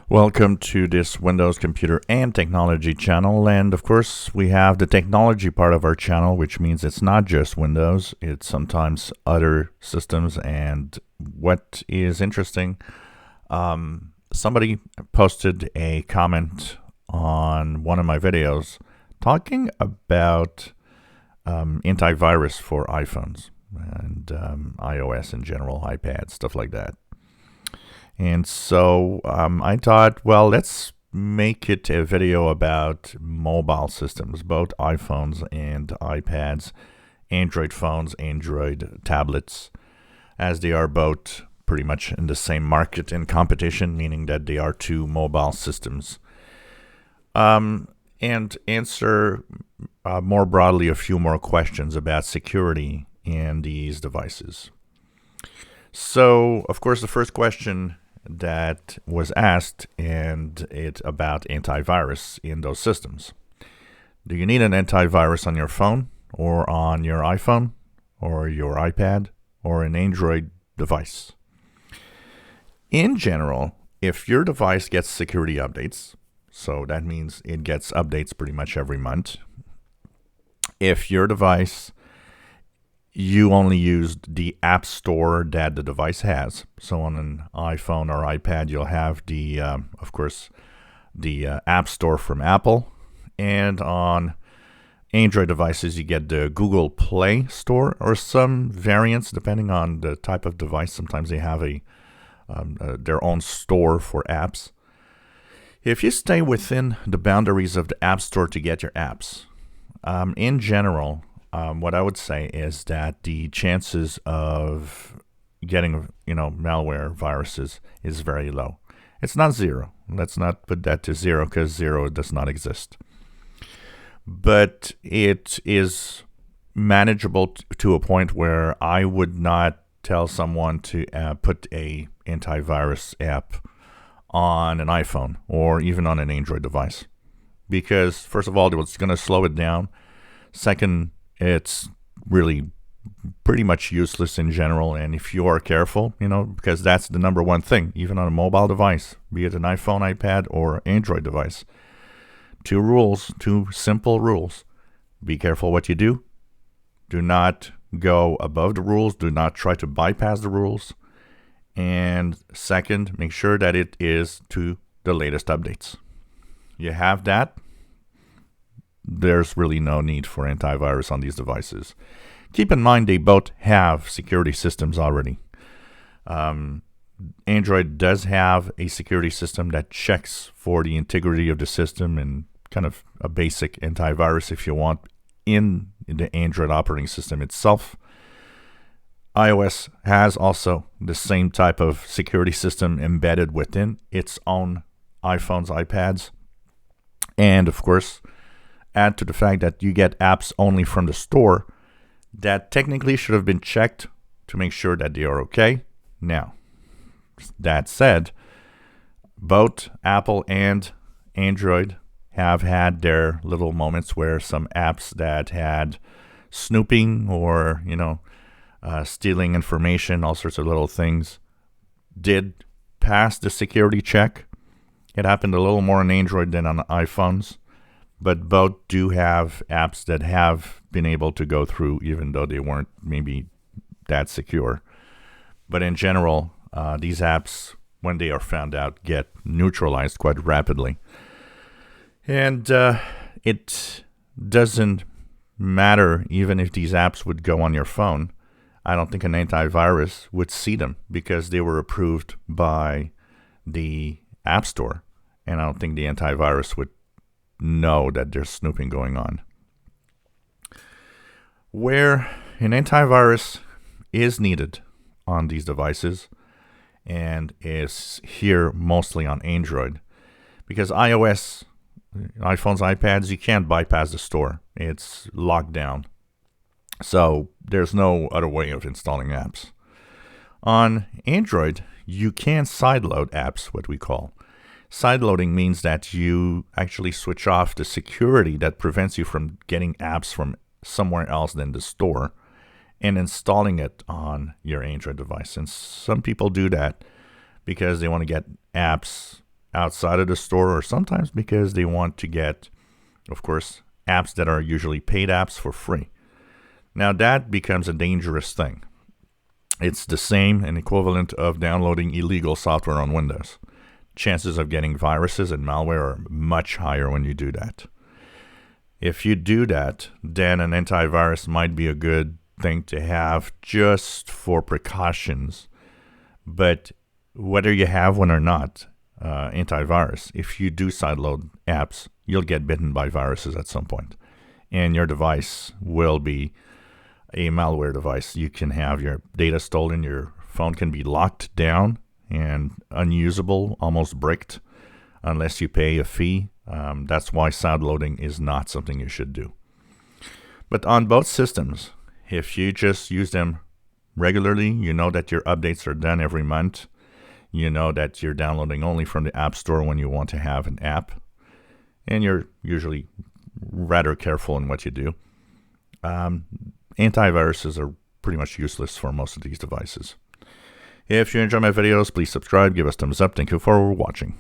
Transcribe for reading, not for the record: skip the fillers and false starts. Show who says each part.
Speaker 1: Welcome to this Windows Computer and Technology channel, and of course we have the technology part of our channel, which means it's not just Windows, it's sometimes other systems. And what is interesting, somebody posted a comment on one of my videos talking about antivirus for iPhones and iOS in general, iPad, stuff like that. And so I thought, well, let's make it a video about mobile systems, both iPhones and iPads, Android phones, Android tablets, as they are both pretty much in the same market and competition, meaning that they are two mobile systems. And answer more broadly a few more questions about security in these devices. So, of course, the first question that was asked, and it's about antivirus in those systems. Do you need an antivirus on your phone or on your iPhone or your iPad or an Android device? In general, if your device gets security updates, so that means it gets updates pretty much every month. If your device, you only used the app store that the device has. So on an iPhone or iPad, you'll have the, of course, the app store from Apple. And on Android devices, you get the Google Play Store or some variants, depending on the type of device. Sometimes they have their own store for apps. If you stay within the boundaries of the App Store to get your apps, in general, what I would say is that the chances of getting, malware viruses is very low. It's not zero. Let's not put that to zero, because zero does not exist. But it is manageable to a point where I would not tell someone to put a antivirus app on an iPhone or even on an Android device, because first of all, it's going to slow it down. Second, it's really pretty much useless in general. And if you are careful, because that's the number one thing, even on a mobile device, be it an iPhone, iPad, or Android device. Two simple rules. Be careful what you do. Do not go above the rules. Do not try to bypass the rules. And second, make sure that it is to the latest updates. You have that, there's really no need for antivirus on these devices. Keep in mind, they both have security systems already. Android does have a security system that checks for the integrity of the system, and kind of a basic antivirus, if you want, in the Android operating system itself. iOS has also the same type of security system embedded within its own iPhones, iPads. And of course, add to the fact that you get apps only from the store that technically should have been checked to make sure that they are okay. Now, that said, both Apple and Android have had their little moments where some apps that had snooping or, stealing information, all sorts of little things, did pass the security check. It happened a little more on Android than on iPhones. But both do have apps that have been able to go through, even though they weren't maybe that secure. But in general, these apps, when they are found out, get neutralized quite rapidly. And it doesn't matter even if these apps would go on your phone. I don't think an antivirus would see them, because they were approved by the App Store. And I don't think the antivirus would know that there's snooping going on. Where an antivirus is needed on these devices, and is here mostly on Android, because iOS, iPhones, iPads, you can't bypass the store. It's locked down. So there's no other way of installing apps. On Android, you can sideload apps, what we call. Sideloading means that you actually switch off the security that prevents you from getting apps from somewhere else than the store and installing it on your Android device. And some people do that because they want to get apps outside of the store, or sometimes because they want to get, of course, apps that are usually paid apps for free. Now that becomes a dangerous thing. It's the same and equivalent of downloading illegal software on Windows. Chances of getting viruses and malware are much higher when you do that. If you do that, then an antivirus might be a good thing to have just for precautions. But whether you have one or not, antivirus, if you do sideload apps, you'll get bitten by viruses at some point. And your device will be a malware device. You can have your data stolen, your phone can be locked down and unusable, almost bricked, unless you pay a fee. That's why sideloading is not something you should do. But on both systems, if you just use them regularly, you know that your updates are done every month. You know that you're downloading only from the App Store when you want to have an app. And you're usually rather careful in what you do. Antiviruses are pretty much useless for most of these devices. If you enjoy my videos, please subscribe, give us thumbs up. Thank you for watching.